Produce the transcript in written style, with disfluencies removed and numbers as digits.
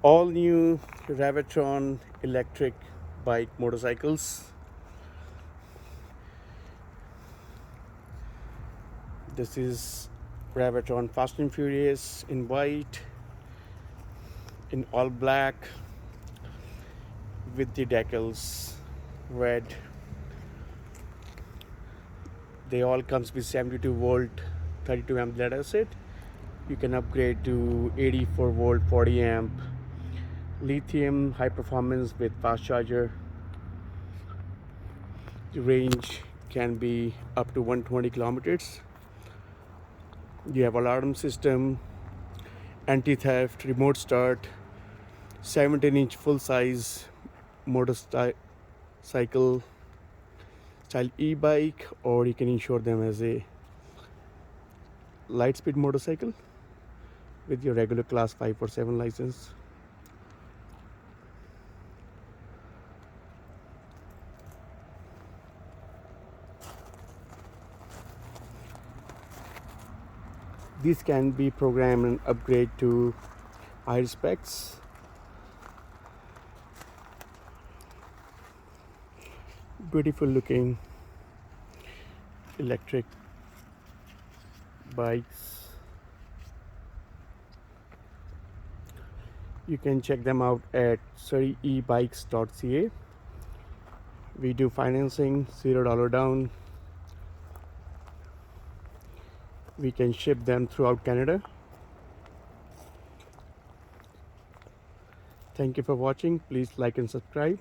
All new Rawatron electric bike motorcycles. This is Rawatron Fast and Furious in white, in all black, with the decals red. They all comes with 72 volt 32 amp lead acid. You can upgrade to 84 volt 40 amp lithium, high performance with fast charger. The range can be up to 120 kilometers. You have alarm system, anti-theft, remote start, 17-inch full-size motorcycle style e-bike, or you can insure them as a light speed motorcycle with your regular class 5 or 7 license. These can be programmed and upgrade to higher specs. Beautiful looking electric bikes. You can check them out at Surreyebikes.ca. We do financing, $0 down. We can ship them throughout Canada. Thank you for watching. Please like and subscribe.